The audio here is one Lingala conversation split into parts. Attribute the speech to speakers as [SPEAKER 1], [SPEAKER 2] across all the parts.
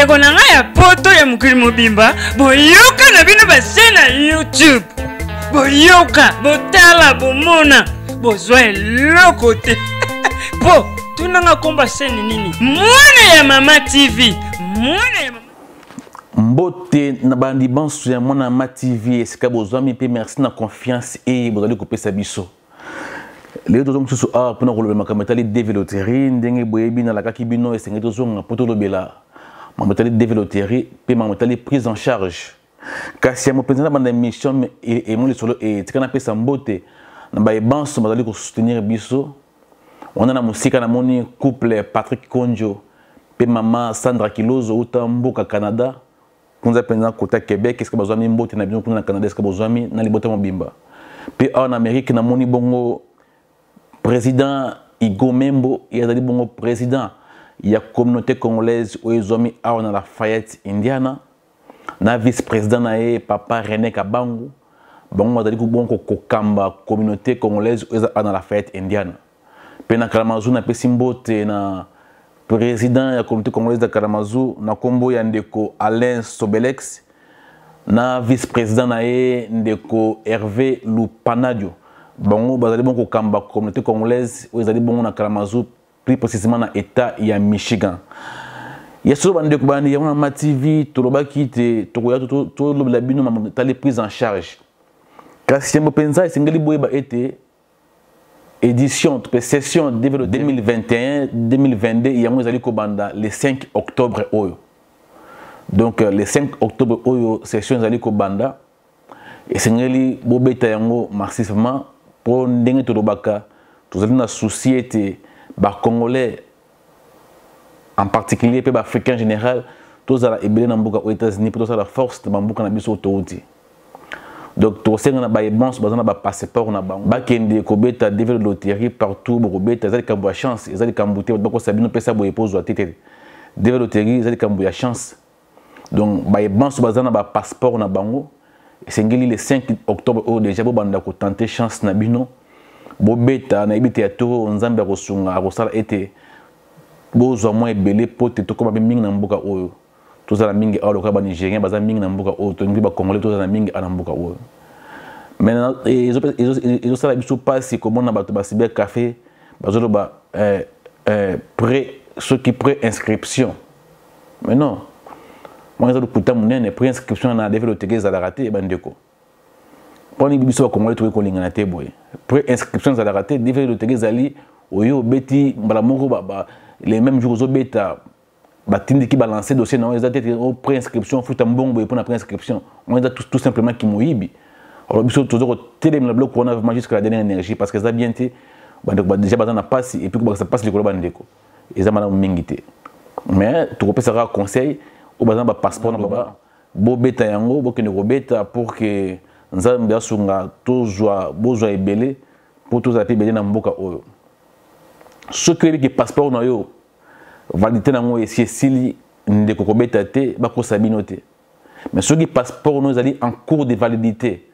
[SPEAKER 1] bandeko na ngai ya poto ya mokili mobimba boyoka na bino base na YouTube boyoka botala bomona bozwa eloko te po tunanga komba seni nini mwana ya Mama TV mwana ya Mama
[SPEAKER 2] Mbote na bandi bansu ya mwana Mama TV esika bozwami pe merci na confiance et bozali kopesa biso les deux hommes sont ah pour nous le makametali développer ndenge boyebi na lakaki bino esenge tozonga poto lobela makametali développer pe makametali prise en charge kasi ya mopenza na banda mission et mon solo et tikana pesa mbote na ba bansu bazali ko soutenir biso on a na musika na moni couple Patrick Konjo pe mama Sandra Kilozo utamboka Canada kunza penza kota Québec est-ce que bazwami mbote na bino kuna na Canada est-ce que bazwami na libota mobimba pe en Amérique na moni bongo président Igo Membo il y a bongo président il y a communauté congolaise où ils ont mis à Lafayette Indiana na vice-président na papa René Kabangu bongo bazali ko bongo kokamba communauté congolaise où ils ont Lafayette Indiana pena Kalamazoo na pesimbote na président ya communauté congolaise de Kalamazoo na kombo ya ndeko Alain Sobelex na vice-président na ndeko Hervé Lupanadio bongo bazali bongo kamba communauté congolaise où ezali bongo na Kalamazoo plus précisément na état ya Michigan yeso bande ko bani ya Mama TV tolobaki te tokoya to lobela bino mama tali prise en charge kasi mbo penza esengeli boyeba ete édition session 2021 2022 yango ezali ko banda le 5 octobre oyo donc le 5 octobre oyo session ezali ko banda esengeli bobeta yango massivement pour ndenge tolobaka tozali na société ba congolais en particulier pe ba africain général tozala ebele na mboka aux États-Unis pour tozala force na mboka na biso toti donc tosenga na ba ebans bazana ba passeport na bango ba kende ko beta devil loterie partout bo beta ezali kambo ya chance ezali kambo te bako sabino pesa bo epozo tete devil loterie ezali kambo ya chance donc ba ebans bazana ba passeport na bango esengeli le 5 octobre au déjà bo banda ko tenter chance na bino bo beta na ibite ya to nzambe ko sunga ko sala ete bo zo mo ebele pote to ko ba mingi na mboka oyo to za mingi awo ko ba Nigérien baza mingi na mboka oyo to ngi ba Congolais to za mingi ana mboka oyo maintenant ils sala biso passe comme na bato ba cyber café bazolo ba pré ceux qui pré inscription mais non moi za puta munene pré inscription na développer za la raté bandeko poni biso ba Congolais to ko lingana te boy pré inscription za la raté développer zali oyo beti mbala moko ba les mêmes jours aux bêta batindi qui balancer dossier non ils étaient au pré-inscription futa mbongo pour la pré-inscription on est tout simplement qui moyibi alors biso toujours télé le bloc on a jusqu'à la dernière énergie parce que ça bien été déjà bazana passe et puis que ça passe les koloba ndeko et ça madame mingité mais tu peux ça conseil au bazana ba passeport na baba bo beta yango bo kene ko beta pour que nzambe asunga tozwa bozwa ebele pour tous ape belé na mboka oyo ce que passeport na yo validité nango esi esili ndeko kobeta te bakosa bino te mais ce qui passeport nous allons en cours de validité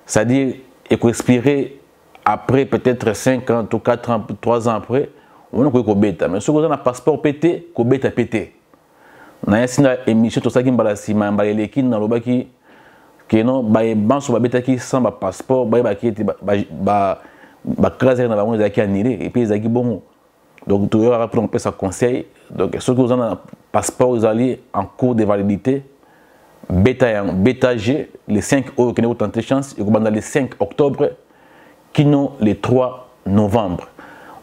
[SPEAKER 2] c'est-à-dire il faut expirer après peut-être 5 ans ou 4 ans 3 ans après on a kobeta mais ce que on a passeport pété kobeta pété na yasina émission to saki mbala sima mbala leki na lobaki que non ba banso ba beta ki sans ba passeport ba ki ba craser na bango zaki annulé et puis zaki bongo donc tu auras pour un conseil donc ceux qui ont un passeport ils allaient en cours de validité bêta G les 5 euros qui n'ont tenté chance et dans les 5 octobre qui n'ont les 3 novembre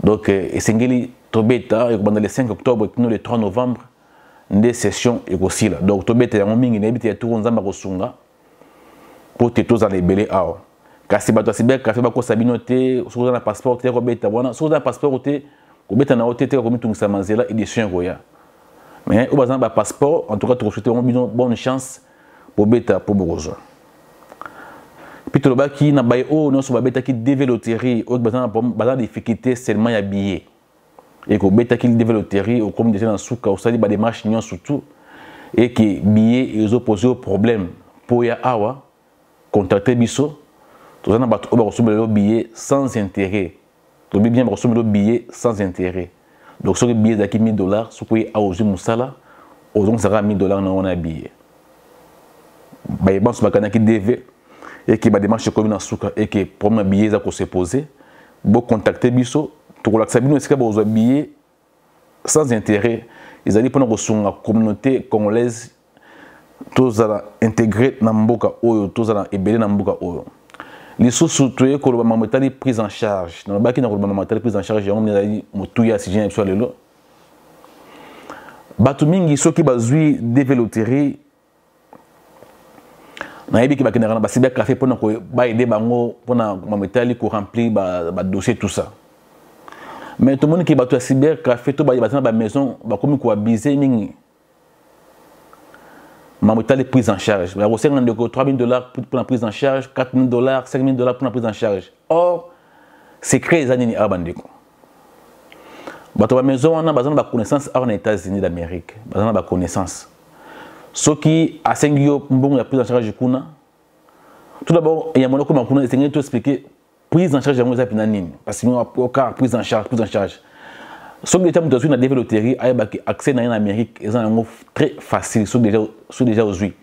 [SPEAKER 2] donc et sengeli to bêta et dans les 5 octobre qui n'ont les 3 novembre des sessions et aussi là donc to bêta ya mingi na bêta ya tout nzamba kosunga pour te tous aller belé awa kasi bato cyber café bako sabino te sur un passeport te ko bêta wana sur un passeport te ko bêta na otete ko mitungisa manzela édition roya mais au bazan ba passeport en tout cas tu souhaite bonne chance pour bêta pour bourgeois puis to lobaki na baye o no so ba bêta ki développer au bazan difficulté seulement ya billet et ko bêta ki développer au comme déjà dans souka au sali ba démarche nyon surtout et que billet ils ont posé problème pour ya awa contacter biso tous les gens ont reçu le billet sans intérêt. Tout bien reçu le billet sans intérêt. Donc sur le billet d'acquis $1000, ce qui a osé Moussala, donc ça sera $1000 dans un billet. Bah banque bakana qui devait et qui ba démarche comme dans souka et que pour un billet ça qu'on se poser, bon contacter biso, to relaxer bino est-ce que besoin billet sans intérêt. Ils allaient prendre sur la communauté congolaise tous à intégrer dans mboka oyo, tous à ébélé dans mboka oyo. Les sous-soutenus que le mamatali prise en charge, dans le bac qui n'a pas le mamatali prise en charge, on a dit motouya si j'ai sur le lot. Batumingi ceux qui bazui développer na yebi ki bakina na basibia café pour na ko ba aider bango pour na mamatali ko remplir ba dossier tout ça. Mais tout le monde qui bat cyber café tout ba ba maison ba komi ko abiser mingi. Mamatali prise en charge. La recette de $3000 pour la prise en charge, $4000, $5000 pour la prise en charge. Or, c'est créé les années à Bandeko. Bato ba maison on a besoin de connaissance aux États-Unis d'Amérique. Besoin de connaissance. Ce qui a sengio bon la prise en charge kuna. Tout d'abord, il y a mon comment kuna essayer de expliquer prise en charge de moi zapinanine parce que nous aucun prise en charge. Ce que les États-Unis ont développé accès dans l'Amérique, ils ont très facile, sont déjà aujourd'hui,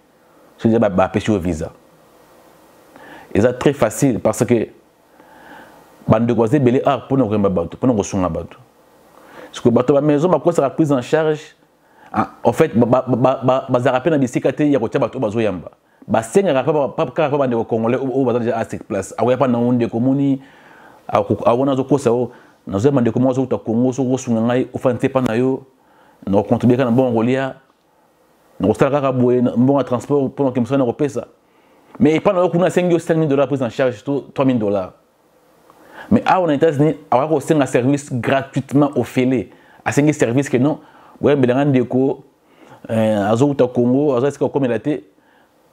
[SPEAKER 2] sont déjà pêché au visa. Ils sont très facile parce que bande de goisés belé art pour nous remettre pour nous recevoir bateau. Ce que bateau la maison, ma quoi sera prise en charge. En fait, bazarape na bisikate ya kotia bateau bazo yamba. Basenga pas bande de Congolais au bazar déjà à cette place. Awa pas na onde komuni, awona zo kosa o. Nous avons demandé comment au Congo, au Sungai, au Fanté Panayo, nous contribuons à un bon Rolia, nous avons un bon transport pour que nous soyons européens. Mais pendant que nous avons $5000 pris en charge, $3000. Mais à aux États-Unis, on a aussi un service gratuitement offert. À ce service que non, vous avez un déco, à Congo, à ce comme il a été,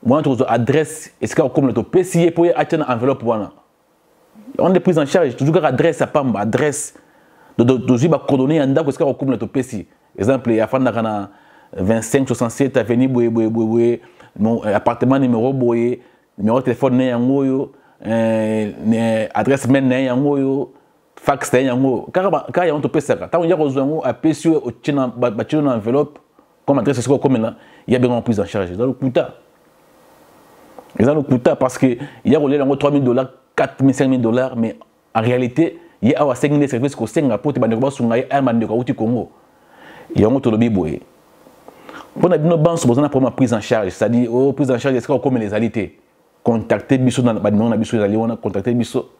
[SPEAKER 2] moi, je adresse, est-ce que comme le PCA pour acheter une enveloppe pour on est pris en charge, toujours adresse à PAM, adresse de coordonnées en date, parce qu'on comme le PC. Exemple, il y a 2567 avenue Boye, mon appartement numéro Boye, numéro de téléphone Néangoyo, adresse mail Néangoyo, fax Néangoyo. Car il y a un PC. Quand il y a un PC au Chine, une enveloppe, comme adresse, comme là, il y a bien une prise en charge. Ils ont le coûta. Ils ont le coûta parce qu'il y a $3000. $4000, $5000, mais en réalité, il y a un service qui est Singapour, qui est au Congo. Il y a un autre lobby. Pour nous banques, nous avons une prise en charge, c'est-à-dire prise en charge, est-ce qu'on comme les alités, contacter Bissot dans le nom de Bissot, contacter Bissot,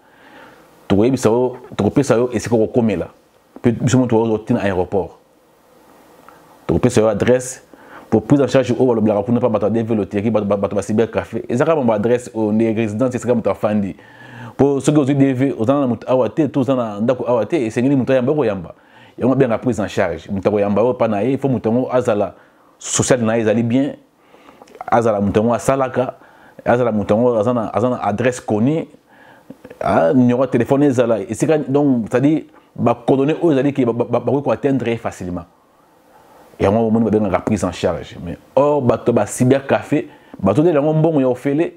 [SPEAKER 2] trouver Bissot, trouver ça, et c'est qu'on comme là. Puis Bissot, tu vas à l'aéroport. Trouver sa adresse pour prise en charge au Wallobla, pour ne pas battre développer, qui battre cyber café. Et ça, quand on adresse aux résidences, c'est comme tu as fandi. Pour ceux qui ont des aux gens qui ont été tous en d'accord awate et c'est une montagne yamba yamba. Il y a bien la prise en charge. Montagne yamba au panaï, il faut montagne azala social naïs ali bien. Azala montagne salaka, azala montagne azana adresse connue, numéro de téléphone azala. Et c'est donc c'est-à-dire bah coordonner aux alliés qui bah atteindre très facilement. Et on va bien la prise en charge. Mais or bato ba cyber café, bato de la bon yo fele.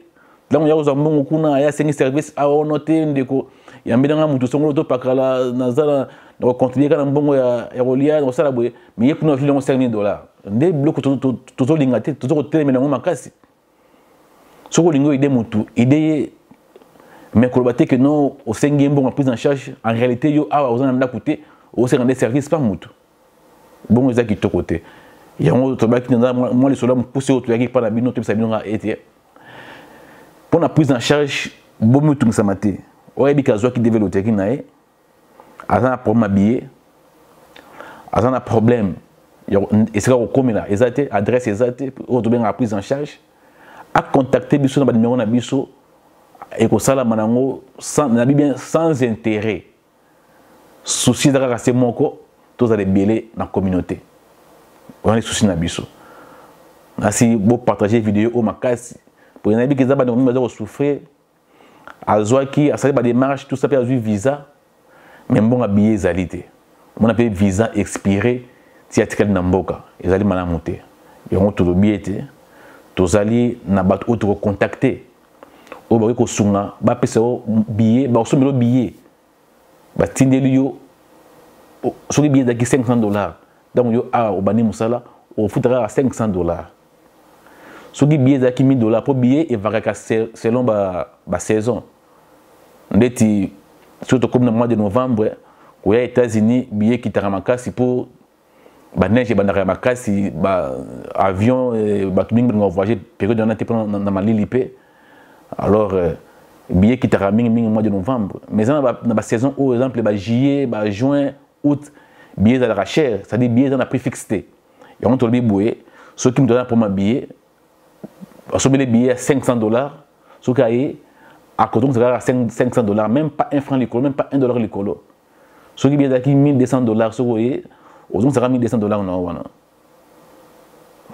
[SPEAKER 2] Donc il y a un bon kuna ya sengi service a noter ndeko ya mbidanga mutu songo to pakala nazala na contribuer kana mbongo ya rolia na sala boye mais yekuna fili $5000 nde bloco to lingate to telemena ngoma makasi soko lingo ide mutu ide mais kolobate que non au sengi mbongo prise en charge en réalité yo awa ozana mda coûter au sengi des services pas mutu bon ezaki to côté il y a un autre bac qui moi les soldats me pousser autour qui pas na bino to sabino a été pour la prise en charge, bon tout ça maté. Ouais, bikazo qui développe qui nae, azana problème billet, azana problème. Et c'est là comme là, exacté adresse exacté pour bien la prise en charge. A contacter biso na numéro na biso et ko sala manango sans intérêt. Souci de la c'est moko, tous les belé dans la communauté. On est souci na biso. Ainsi vous partager vidéo au makasi. Pour les gens qui ont souffert, qui a des démarches, tout ça peut avoir visa, mais bon, habillé zalité. On a visa expiré, si y a des namboka, ils allaient mal monter. Ils ont tout le billet, tous alliés n'a pas autre contacté. Au bas de Sunga, bah pèse billet, bah au le billet, bah tindé lui sur les billets d'acquis $500. Donc yo a au bani musala, au foot à 500 $. Ce qui billet est 1000 $, pour billet et va selon la saison. Surtout comme dans le mois de novembre, aux États-Unis, billet qui t'a ramassé pour neige et ramassé avion, voyager période dans ma ligne. Alors, billet qui t'a ramené au mois de novembre. Mais dans la saison, par exemple, juillet, juin, août, billet à la cher, c'est-à-dire billet dans la prix fixé. Et on te le dit, ceux qui me donnent pour ma billet, sur les billets à 500 $, ceux qui ont à côté à 500 $, même pas un franc l'écolo, même pas $1 l'écolo. Ceux qui billets à 1200 $, ceux qui ont ça 1200 $, non.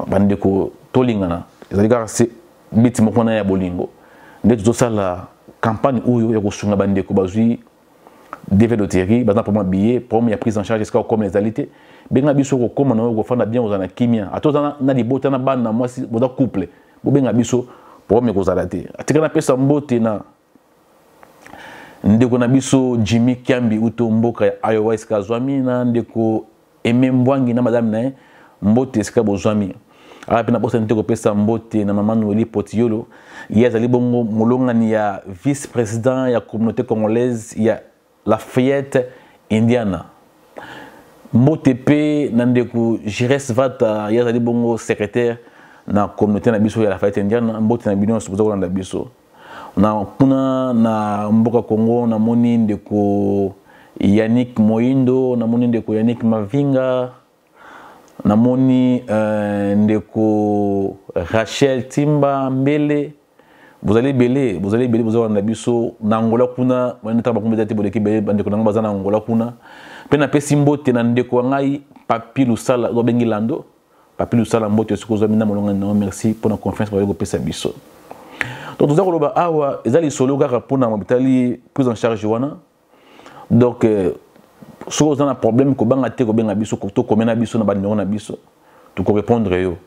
[SPEAKER 2] Bandeko, tolingana. C'est-à-dire que c'est biti mokona ya bolingo. Ndeti tout ça la campagne où il y a ko bandeko bazui développer par exemple pour billet pour y a prise en charge est-ce comme les alités benga biso ko koma na ko fana bien ozana kimia atozana na libota na bana mwasi boda couple bo benga biso pour me ko zalate atika na pesa mbote na ndeko na biso Jimmy Kiambi uto mboka ya Iowa eska zwami na ndeko Emembwangi na madame na mbote eska bozwami ala pena bosa nteko pesa mbote na mama Noeli Potiolo yazali bongo molongani ya vice-président ya communauté congolaise ya Lafayette, Indiana. Motepe Nandeku Jires Vata, Yazali Bongo, secrétaire na communauté na biso ya Lafayette, Indiana, Mbote na Bidon, Subozo na biso. Na kuna na Mboka Congo, na moni ndeko Yannick Moindo, na moni ndeko Yannick Mavinga, na moni ndeko Rachel Timba Mbele. Vous allez belé, vous allez en abisso, Nangola kuna, on est tabac de Boleki Bele, Bandeko Nangazana, Angola kuna. Pena Pessimbo, Tenandeko Ngai, Papi Lusala, Robengilando, Papi Lusala, Mbote, Sukozamina, Molonga, merci pour la confiance pour le Pesa Bisso. Donc, nous avons awa, ils allaient solo gara pour na mobitali prise en charge wana. Donc, si vous avez un problème, que banga te ko benga biso, ko to komena biso na bandeko na biso, tu ko répondre yo.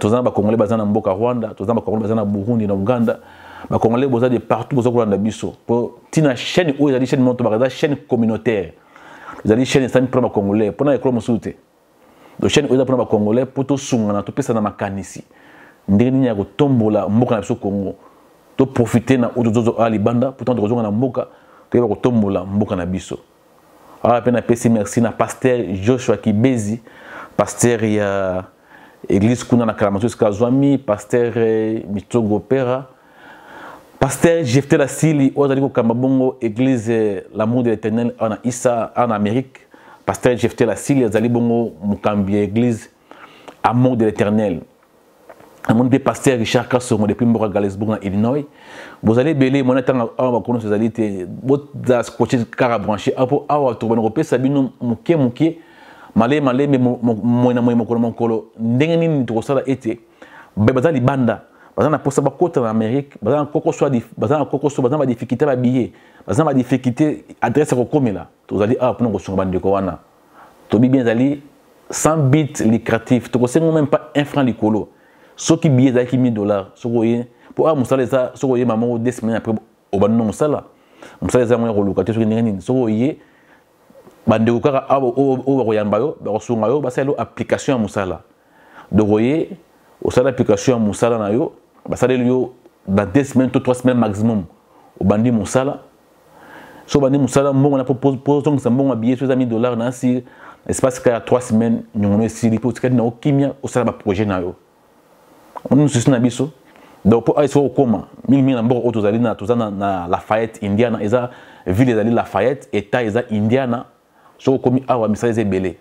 [SPEAKER 2] Tous les Congolais basés en Rwanda, tous les Congolais basés en Burundi, en Ouganda, les Congolais basés de partout, basés en Bisso. Pour une chaîne où il y a des chaînes montobares, chaîne communautaire. Vous avez des chaînes qui sont Congolais, pour les Congolais, les chaînes où il y a des Congolais, pour tout sungana, tout pesa na makanisi. Ndeni ya kotombola mboka na biso Congo. To profiter na ozozo ali banda, pourtant de na mboka, to ya kotombola mboka na biso. Ala pena pesi merci na pasteur Joshua Kibezi, pasteur ya Église Kuna na Kalamatus Kazwami, pasteur Mitogo Pera, pasteur Jefté la Sili, Ozaliko Kambabongo, Église L'amour de l'Éternel en Issa en Amérique, pasteur Jefté la Sili, Zalibongo Mukambi, Église Amour de l'Éternel. Mon pasteur Richard Kassomo depuis Mbora Galesbourg en Illinois. Vous allez belé, mon état à connaître ces alités, votre scotché car branché, apo awa to bon sabino muke. Malé mais mon colo ndengeni ni to sala été bazali banda bazana posa ba kota en Amérique bazana koko soit bazana koko soit bazana difficulté ba billet bazana difficulté adresse ko komela to zali a pour ko bande ko wana to bi bien zali 100 bits lucratif to ko sengo même pas un franc likolo so ki billet zali $1000 so ko ye pour a musala ça so ko ye maman 2 semaines après au ban non musala za mo ko locatif so ndengeni so ko ye bandeko kaka o royamba yo ba sunga yo ba selo application ya musala donc voyez au sala application ya musala na yo ba sala yo dans 2 semaines to 3 semaines maximum au bandi musala so bandi musala mbongo na propose donc ça mbongo billet sur $1000 na si espace ka 3 semaines nyongo sili pour tikadi na okimia au sala ba projet na yo on nous susina biso donc pour aiso koma mingi na mbongo otozali na tozana na Lafayette Indiana eza ville ezali Lafayette état eza Indiana. So comme awa misale belé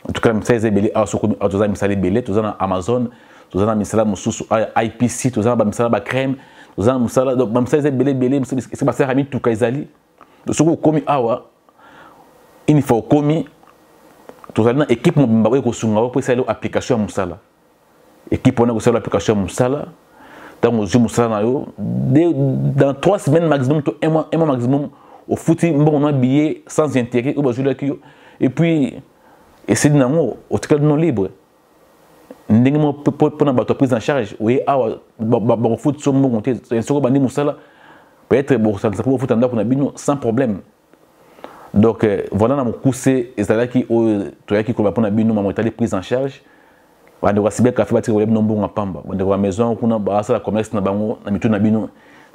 [SPEAKER 2] en tout cas misale belé awa so comme awa misale belé tozana Amazon tozana misala mususu IPC tozana ba misala ba crème tozana misala donc ba misale belé c'est ba sera mi tout kaizali so comme awa il faut comme tozana équipe mbaba ko sunga ko sala application musala équipe on a ko sala application musala dans zo musala na yo dans 3 semaines maximum to un mois maximum au foot bon on billet sans intérêt au bazula kio et puis essayer nango au cas non libre ndenge mo pour na bato prise en charge oui awa ba foot so mo monter so bandi musala peut-être bon ça pour foot ndako na bino sans problème donc voilà na mo couser ezala ki o to yaki ko ba pona bino ma motali prise en charge bande ko sibe café batiki web nombo ngapamba bande ko maison kuna ba sala commerce na bango na mitu na bino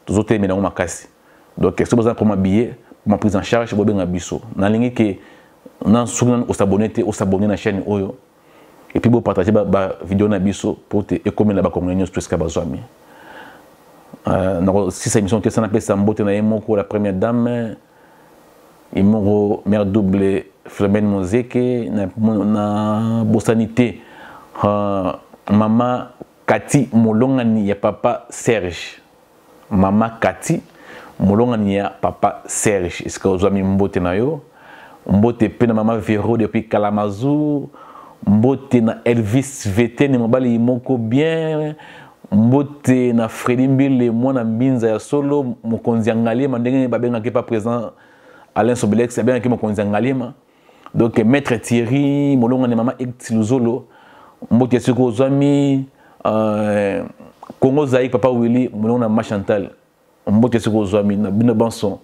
[SPEAKER 2] tozote mena makasi donc c'est besoin pour ma billet pour ma prise en charge bo benga biso na lingi ke na souvenir au s'abonner na chaîne oyo et puis bo partager ba vidéo na biso pour te et comme na ba communion tout ce que bazwami si cette émission ça s'appelle Sambote na Yemoko la première dame Imoro mère double Flemmène Mozeke na bosanité maman Kati Molongani ya papa Serge maman Kati Molongani ya papa Serge est-ce que vous avez mbote na yo mbote pe na maman Véro depuis Kalamazoo mbote na Elvis Vetene mobali Imoko bien mbote na Freddy Mbile mwana mbinza ya solo mokonzi angalie mandenge babenga ke pas présent Alain Sobelex bien ke mokonzi angalie donc maître Thierry molonga ne mama Exiluzolo mbote siko zami Congo Zaïk papa Willy molonga na Chantal mbote siko zami na bino banson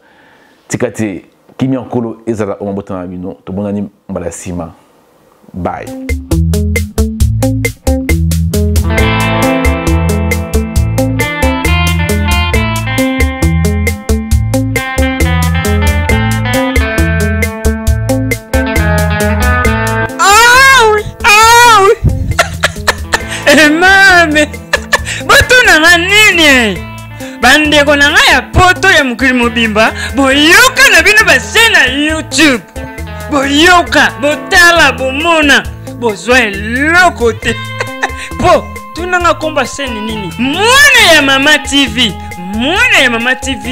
[SPEAKER 2] tikate kimi ankolo ezala o mbote na bino to bonani mbala sima bye.
[SPEAKER 1] Mame botuna nga nini bandeko na nga ya poto ya mokili mobimba boyoka na bino base na YouTube boyoka botala bomona bozwa eloko te po tuna nga komba seni nini mwana ya Mama TV